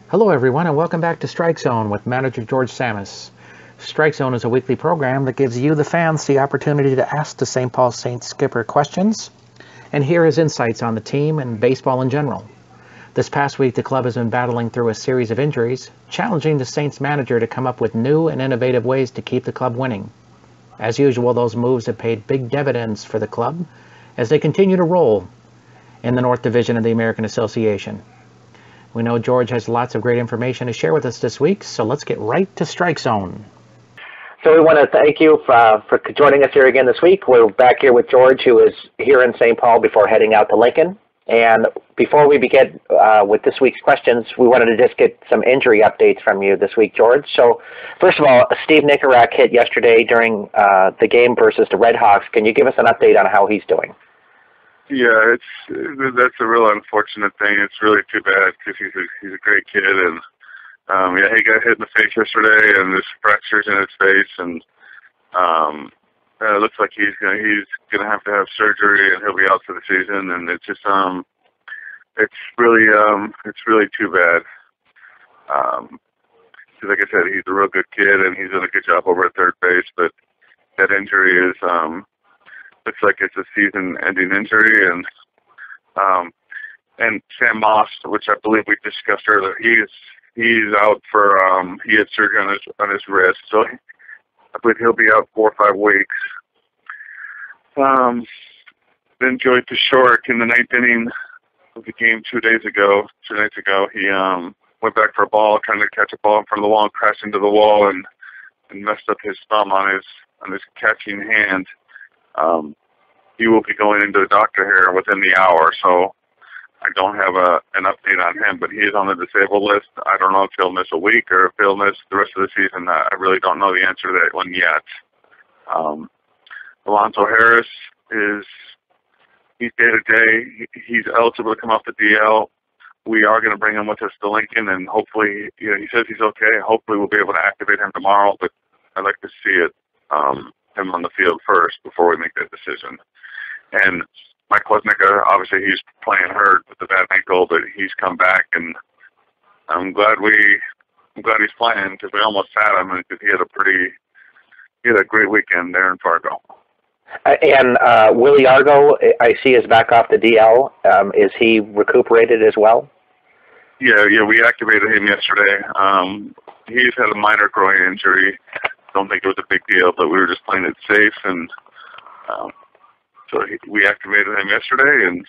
Hello everyone and welcome back to Strike Zone with Manager George Tsamis. Strike Zone is a weekly program that gives you, the fans, the opportunity to ask the St. Paul Saints skipper questions and hear his insights on the team and baseball in general. This past week, the club has been battling through a series of injuries, challenging the Saints manager to come up with new and innovative ways to keep the club winning. As usual, those moves have paid big dividends for the club as they continue to roll in the North Division of the American Association. We know George has lots of great information to share with us this week, so let's get right to Strike Zone. So we want to thank you for joining us here again this week. We're back here with George, who is here in St. Paul before heading out to Lincoln. And before we begin with this week's questions, we wanted to just get some injury updates from you this week, George. So first of all, Steve Nicorak hit yesterday during the game versus the Red Hawks. Can you give us an update on how he's doing? Yeah, that's a real unfortunate thing. It's really too bad because he's a great kid, and he got hit in the face yesterday, and there's fractures in his face, and it looks like he's gonna have to have surgery, and he'll be out for the season. And it's just it's really too bad. Because like I said, he's a real good kid, and he's done a good job over at third base, but that injury is looks like it's a season-ending injury, and Sam Moss, which I believe we discussed earlier, he's out for he had surgery on his wrist, so I believe he'll be out 4 or 5 weeks. Then Joey Pashorek in the 9th inning of the game 2 nights ago, he went back for a ball, trying to catch a ball in front of the wall, and crashed into the wall and messed up his thumb on his catching hand. He will be going into the doctor here within the hour, so I don't have an update on him, but he is on the disabled list. I don't know if he'll miss a week or if he'll miss the rest of the season. I really don't know the answer to that one yet. Alonzo Harris he's day-to-day. He's eligible to come off the DL. We are going to bring him with us to Lincoln, and hopefully, he says he's okay. Hopefully we'll be able to activate him tomorrow, but I'd like to see him on the field first before we make that decision. And Mike Woznicka, obviously he's playing hurt with the bad ankle, but he's come back, and I'm glad he's playing because we almost had him because he had a great weekend there in Fargo. And Willie Argo, I see, is back off the DL. Is he recuperated as well? Yeah, we activated him yesterday. He's had a minor groin injury. Don't think it was a big deal, but we were just playing it safe, and so we activated him yesterday, and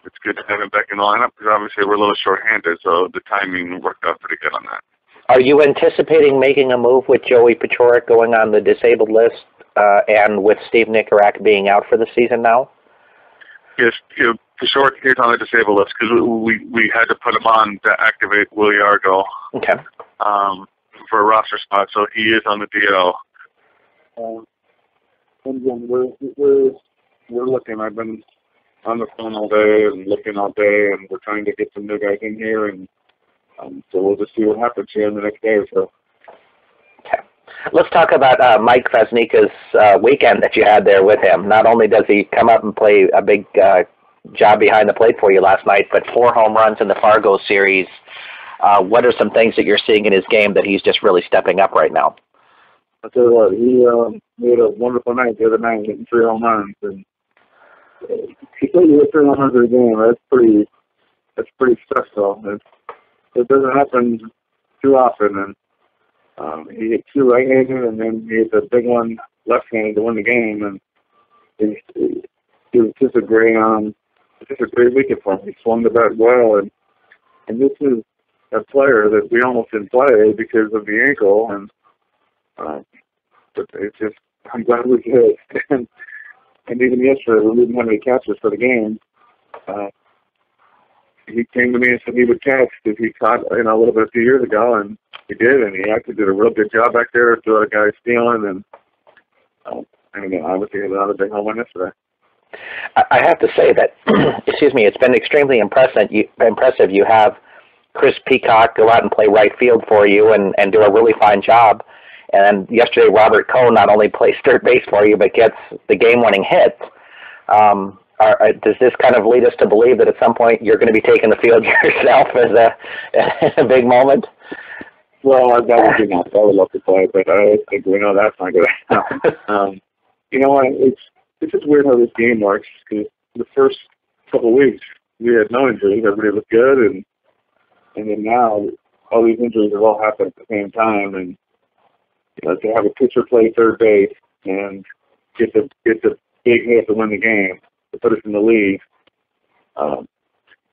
it's good to have him back in the lineup because obviously we're a little short-handed, so the timing worked out pretty good on that. Are you anticipating making a move with Joey Pashorek going on the disabled list and with Steve Nicorak being out for the season now? Yes, Pashorek is on the disabled list because we had to put him on to activate Willie Argo. Okay. For a roster spot, so he is on the DL. And again, we're looking. I've been on the phone all day and looking all day, and we're trying to get some new guys in here, and so we'll just see what happens here in the next day or so. Okay. Let's talk about Mike Vasnika's weekend that you had there with him. Not only does he come up and play a big job behind the plate for you last night, but 4 home runs in the Fargo series. What are some things that you're seeing in his game that he's just really stepping up right now? I'll tell you what, he had a wonderful night the other night, hitting 3 home runs, and he played with 3 home runs in a game. That's pretty special. It doesn't happen too often, and he hit 2 right-handed, and then he hit a big one left-handed to win the game, and it was just a great weekend for him. He swung the bat well, and this is a player that we almost didn't play because of the ankle, and but it's just, I'm glad we did. and even yesterday, we didn't have any catches for the game. He came to me and said he would catch because he caught a little bit a few years ago, and he did, and he actually did a real good job back there. Two other guys stealing, and again, obviously he had another big home run yesterday. I have to say that, excuse me, it's been extremely impressive. You have Chris Peacock go out and play right field for you and do a really fine job. And yesterday, Robert Cohn not only plays third base for you, but gets the game-winning hit. does this kind of lead us to believe that at some point you're going to be taking the field yourself as a big moment? Well, that would be nice. I would love to play, but I think we know that's not going to happen. You know what? It's just weird how this game works, because the first couple of weeks we had no injuries. Everybody looked good, and then now all these injuries have all happened at the same time, and to have a pitcher play third base and get the big hit to win the game, to put us in the lead.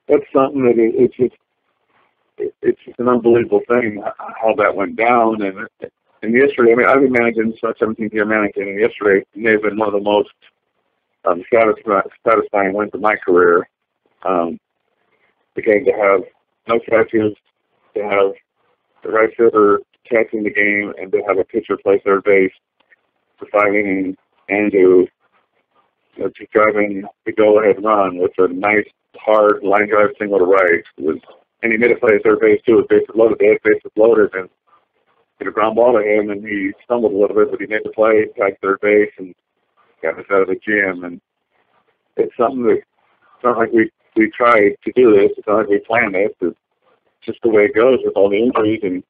That's something that it's just an unbelievable thing how that went down. And yesterday, I mean, I've been managing 17-year managing, and yesterday may have been one of the most satisfying wins of my career. Again, to have no catches, to have the right fielder catching the game, and to have a pitcher play third base for 5 innings, and to drive in the go-ahead run with a nice, hard line drive single to right. And he made a play at third base, too, with bases loaded. They had bases loaded, and hit a ground ball to him, and he stumbled a little bit, but he made the play, tagged third base, and got us out of the gym. And it's something that, it's not like we tried to do this. It's not like we planned this. It's just the way it goes with all the injuries. And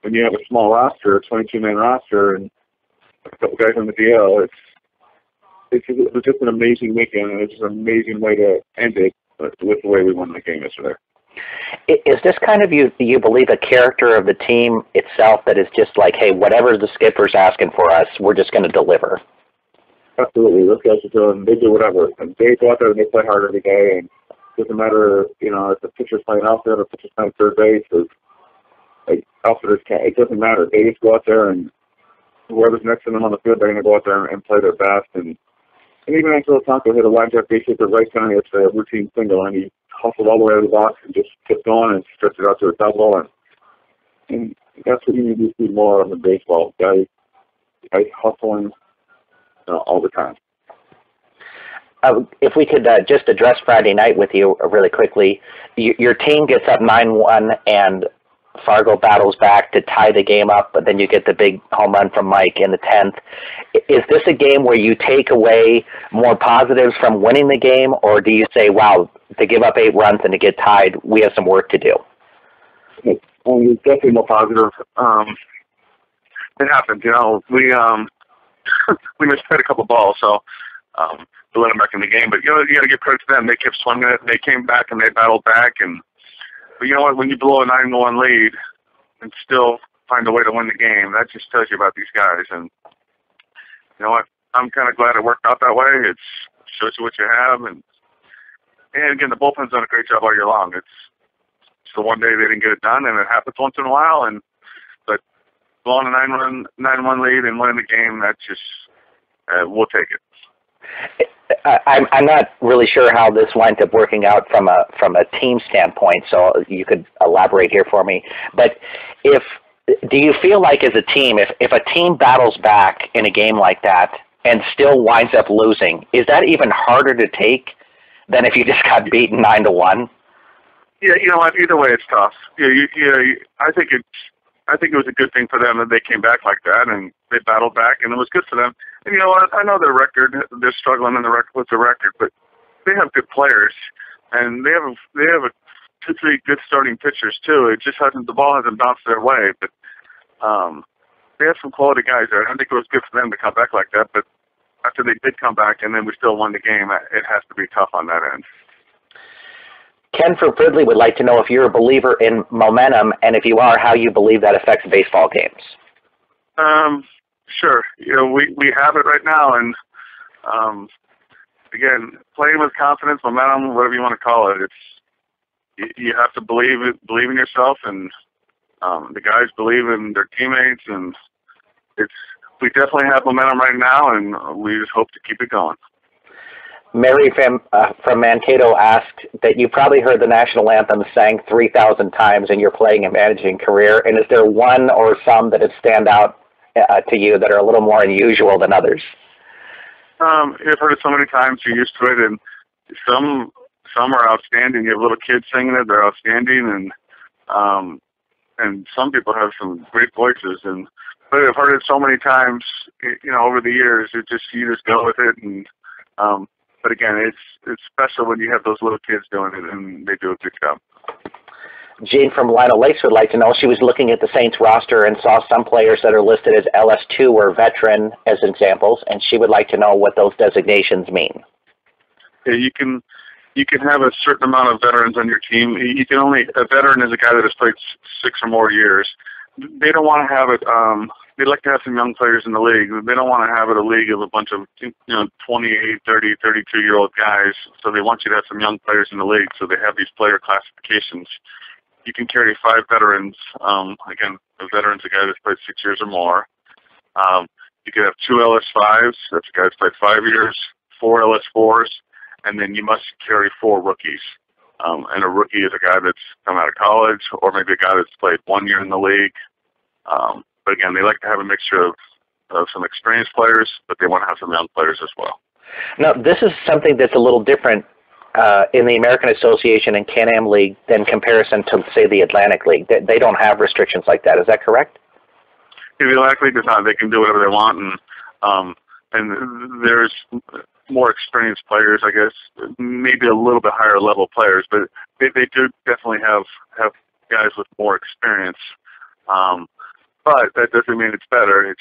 when you have a small roster, a 22-man roster, and a couple guys on the DL, it was just an amazing weekend, and it's just an amazing way to end it with the way we won the game yesterday. Is this kind of, you believe, a character of the team itself that is just like, hey, whatever the skipper's asking for us, we're just going to deliver? Absolutely. Those guys are doing, they do whatever. And they go out there and they play hard every day. And it doesn't matter, if the pitcher's playing outfield or the pitcher's playing third base, or like outfielders can't, it doesn't matter. They just go out there, and whoever's next to them on the field, they're going to go out there and play their best. And even Angelo Tonko hit a line drive base hit the right center yesterday, a routine single, and he hustled all the way out of the box and just kept going and stretched it out to a double. And that's what you need to see more of in baseball. Guys hustling all the time. If we could just address Friday night with you really quickly. Your team gets up 9-1, and Fargo battles back to tie the game up, but then you get the big home run from Mike in the 10th. Is this a game where you take away more positives from winning the game, or do you say, wow, to give up 8 runs and to get tied, we have some work to do? It's definitely more positive. It happened, we we misplayed a couple balls, so we let them back in the game. But you got to give credit to them. They kept swinging it. They came back and they battled back. But you know what? When you blow a 9-1 lead and still find a way to win the game, that just tells you about these guys. And you know what? I'm kind of glad it worked out that way. It shows you what you have. And again, the bullpen's done a great job all year long. It's the one day they didn't get it done, and it happens once in a while. But blowing a 9-1 lead and winning the game, that's just we'll take it. I'm not really sure how this winds up working out from a team standpoint, so you could elaborate here for me. But do you feel like as a team, if a team battles back in a game like that and still winds up losing, is that even harder to take than if you just got beaten 9-1? Yeah, you know what? Either way, it's tough. I think it was a good thing for them that they came back like that and they battled back, and it was good for them. And you know what? I know their record; they're struggling with the record, but they have good players, and they have 2-3 good starting pitchers too. It just the ball hasn't bounced their way, but they have some quality guys there. I think it was good for them to come back like that. But after they did come back, and then we still won the game, it has to be tough on that end. Ken from Fridley would like to know if you're a believer in momentum, and if you are, how you believe that affects baseball games. Sure. We have it right now, and again, playing with confidence, momentum, whatever you want to call it, you have to believe in yourself, and the guys believe in their teammates, and we definitely have momentum right now, and we just hope to keep it going. Mary from Mankato asked that you probably heard the national anthem sang 3,000 times in your playing and managing career, and is there one or some that have stand out to you that are a little more unusual than others? I've heard it so many times, you're used to it, and some are outstanding. You have little kids singing it; they're outstanding, and some people have some great voices. But I've heard it so many times, over the years. You just go with it, and but again, it's special when you have those little kids doing it, and they do a good job. Jean from Lionel Lakes would like to know, she was looking at the Saints roster and saw some players that are listed as LS2 or veteran as examples, and she would like to know what those designations mean. Yeah, you can have a certain amount of veterans on your team. A veteran is a guy that has played 6 or more years. They don't want to have it, they like to have some young players in the league. They don't want to have it a league of a bunch of 28, 30, 32-year-old guys, so they want you to have some young players in the league, so they have these player classifications. You can carry 5 veterans. Again, a veteran's a guy that's played 6 years or more. You could have 2 LS5s. That's a guy that's played 5 years, 4 LS4s, and then you must carry 4 rookies. And a rookie is a guy that's come out of college, or maybe a guy that's played 1 year in the league. But again, they like to have a mixture of some experienced players, but they want to have some young players as well. Now, this is something that's a little different in the American Association and Can-Am League than comparison to, say, the Atlantic League. They don't have restrictions like that. Is that correct? Yeah, the Atlantic League does not. They can do whatever they want, and there's more experienced players, I guess, maybe a little bit higher level players, but they do definitely have guys with more experience. But that doesn't mean it's better.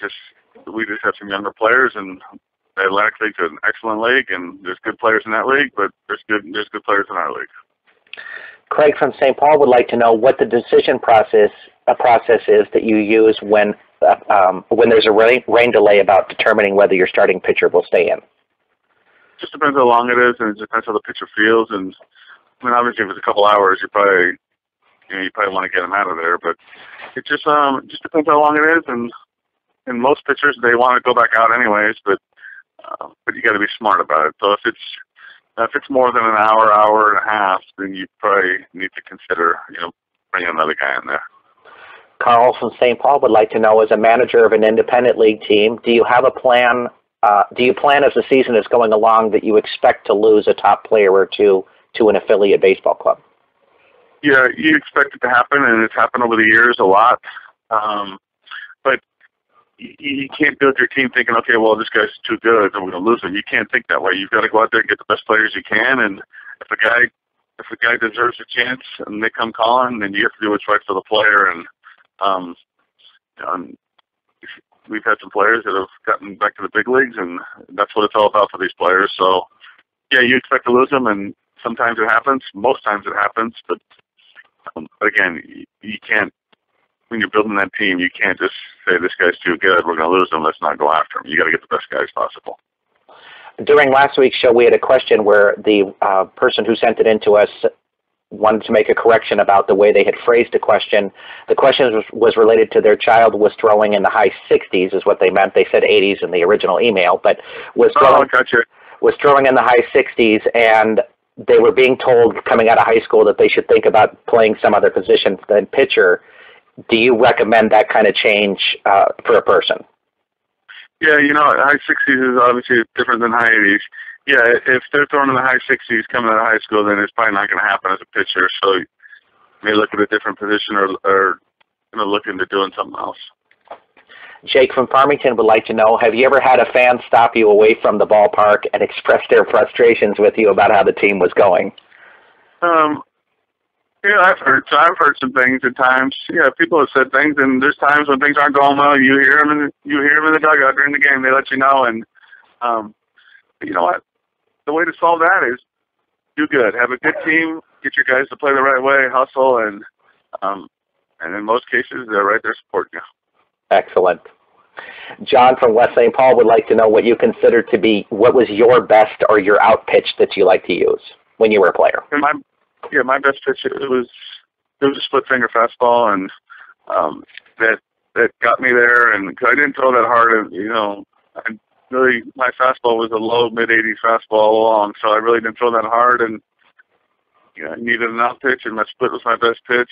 We just have some younger players, and the Atlantic League is an excellent league, and there's good players in that league, but there's good players in our league. Craig from St. Paul would like to know what the decision process is that you use when there's a rain delay about determining whether your starting pitcher will stay in. Just depends how long it is, and it depends how the pitcher feels. And I mean, obviously, if it's a couple hours, you probably want to get him out of there. But it just depends how long it is, and most pitchers, they want to go back out anyways. But you got to be smart about it. So if it's more than an hour and a half, then you probably need to consider bringing another guy in there. Carl from St. Paul would like to know, as a manager of an independent league team, do you have a plan? Do you plan as the season is going along that you expect to lose a top player or two to an affiliate baseball club? Yeah, you expect it to happen, and it's happened over the years a lot. But you can't build your team thinking, okay, well, this guy's too good, and we're going to lose him. You can't think that way. You've got to go out there and get the best players you can, and if a guy deserves a chance and they come calling, then you have to do what's right for the player. And we've had some players that have gotten back to the big leagues, and that's what it's all about for these players. So, yeah, you expect to lose them, and sometimes it happens. Most times it happens, but again, you can't. When you're building that team, you can't just say, this guy's too good, we're going to lose him, let's not go after him. You got to get the best guys possible. During last week's show, we had a question where the person who sent it in to us wanted to make a correction about the way they had phrased the question. The question was related to their child was throwing in the high 60s is what they meant. They said 80s in the original email, but was throwing in the high 60s, and they were being told coming out of high school that they should think about playing some other position than pitcher. Do you recommend that kind of change for a person? Yeah, high 60s is obviously different than high 80s. Yeah, if they're throwing in the high 60s coming out of high school, then it's probably not going to happen as a pitcher. So you may look at a different position or look into doing something else. Jake from Farmington would like to know, have you ever had a fan stop you away from the ballpark and express their frustrations with you about how the team was going? Yeah, I've heard some things at times. Yeah, people have said things, and there's times when things aren't going well. You hear them in the dugout during the game. They let you know, and you know what? The way to solve that is do good. Have a good team. Get your guys to play the right way. Hustle, and in most cases, they're right there supporting you. Excellent. John from West St. Paul would like to know what you consider to be, what was your best or your out pitch that you like to use when you were a player? My best pitch, it was a split finger fastball, and that got me there. And cause I didn't throw that hard, my fastball was a low mid-80s fastball all along, so I really didn't throw that hard. And I needed an out pitch, and my split was my best pitch.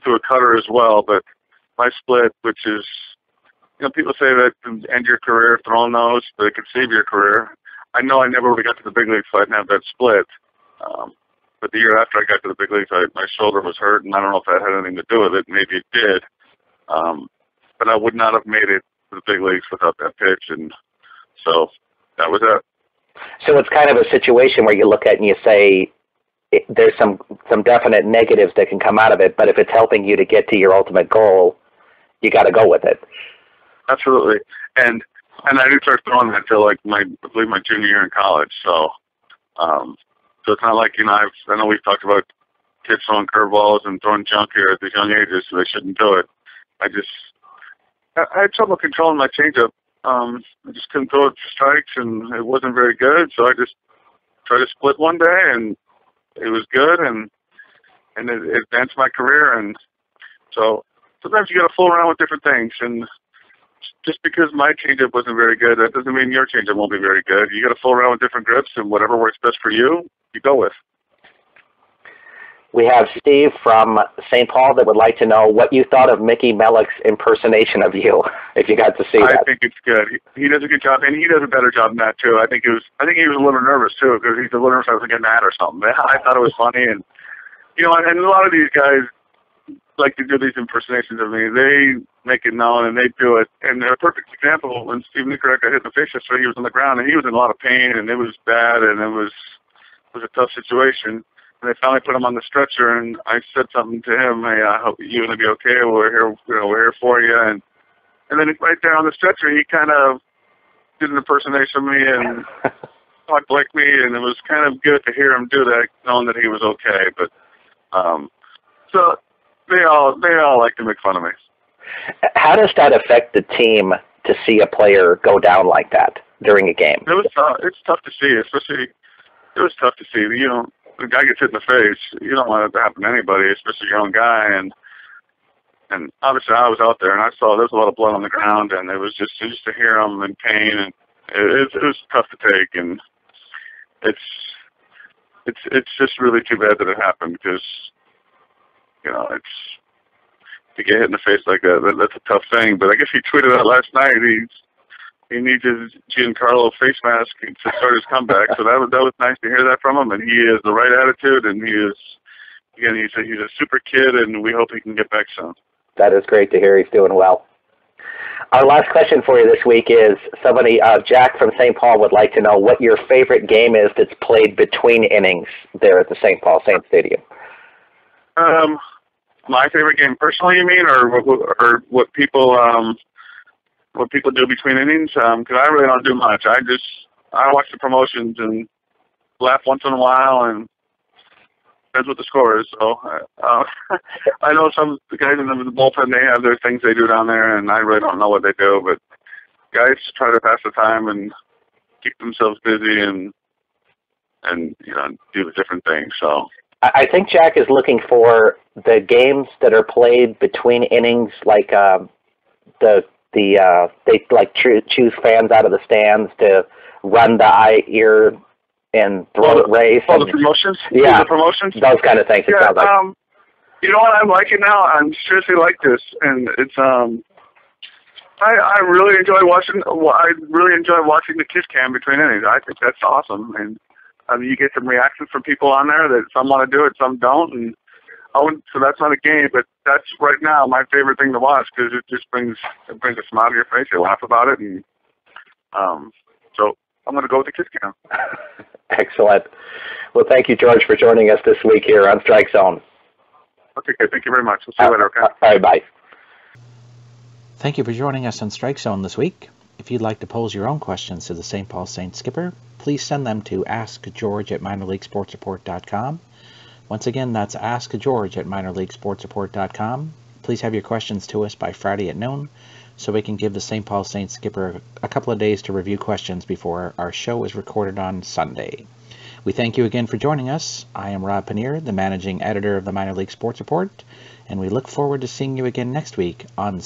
Through a cutter as well, but my split, which is, people say that can end your career throwing those, but it could save your career. I know I never would have got to the big leagues if I didn't have that split. But the year after I got to the big leagues, my shoulder was hurt, and I don't know if that had anything to do with it. Maybe it did. But I would not have made it to the big leagues without that pitch, and so that was it. So it's kind of a situation where you look at it and you say there's some definite negatives that can come out of it, but if it's helping you to get to your ultimate goal, you got to go with it. Absolutely. And I didn't start throwing that until like I believe my junior year in college. So it's not like, I know we've talked about kids throwing curveballs and throwing junk here at these young ages, so they shouldn't do it. I had trouble controlling my changeup. I just couldn't throw it to strikes, and it wasn't very good. So I just tried to split one day, and it was good, and it advanced my career. And so sometimes you got to fool around with different things. And just because my changeup wasn't very good, that doesn't mean your changeup won't be very good. You got to fool around with different grips, and whatever works best for you, you go with. We have Steve from St. Paul that would like to know what you thought of Mickey Mellick's impersonation of you, if you got to see that. I think it's good. He does a good job, and he does a better job than that too. I think he was a little nervous too, because he's a little nervous I was getting mad or something. I thought it was funny, and and a lot of these guys like to do these impersonations of me. They make it known, and they do it. And a perfect example, when Steve Nicorette got hit in the face yesterday, he was on the ground, and he was in a lot of pain, and it was bad, and it was a tough situation. And they finally put him on the stretcher, and I said something to him, "Hey, I hope you're gonna be okay. We're here, we're here for you." And then right there on the stretcher, he kind of did an impersonation of me and talked like me, and it was kind of good to hear him do that, knowing that he was okay. But so they all like to make fun of me. How does that affect the team to see a player go down like that during a game? It was tough. It's tough to see, especially. It was tough to see. The guy gets hit in the face. You don't want it to happen to anybody, especially your own guy. And obviously, I was out there, and I saw there was a lot of blood on the ground, and it was just to hear him in pain, and it was tough to take. And it's just really too bad that it happened, because it's to get hit in the face like that. That's a tough thing. But I guess he tweeted out last night. He needs his Giancarlo face mask to start his comeback. So that was nice to hear that from him. And he has the right attitude, and he's a super kid, and we hope he can get back soon. That is great to hear. He's doing well. Our last question for you this week is Jack from St. Paul would like to know what your favorite game is that's played between innings there at the St. Paul Saints Stadium. My favorite game personally, you mean, or what people do between innings? Because I really don't do much. I watch the promotions and laugh once in a while, and depends what the score is. So I know some guys in the bullpen, they have their things they do down there, and I really don't know what they do. But guys try to pass the time and keep themselves busy and do the different things. So I think Jack is looking for the games that are played between innings, like they like choose fans out of the stands to run the eye, ear, and throat race. The promotions? Yeah. The promotions? Those kind of things. Yeah, you know what? I'm liking now. I'm seriously like this. And it's, I really enjoy watching the kiss cam between innings. I think that's awesome. And you get some reactions from people on there that some want to do it, some don't. And so that's not a game, but that's right now my favorite thing to watch, because it just brings a smile to your face. You laugh about it, and so I'm going to go with the kiss cam. Excellent. Well, thank you, George, for joining us this week here on Strike Zone. Okay, good. Thank you very much. We'll see you later, okay? All right, bye. Thank you for joining us on Strike Zone this week. If you'd like to pose your own questions to the St. Paul Saints skipper, please send them to askgeorge@minorleaguesportsreport.com. Once again, that's askgeorge@minorleaguesportsreport.com. Please have your questions to us by Friday at noon, so we can give the St. Paul Saints skipper a couple of days to review questions before our show is recorded on Sunday. We thank you again for joining us. I am Rob Pannier, the managing editor of the Minor League Sports Report, and we look forward to seeing you again next week on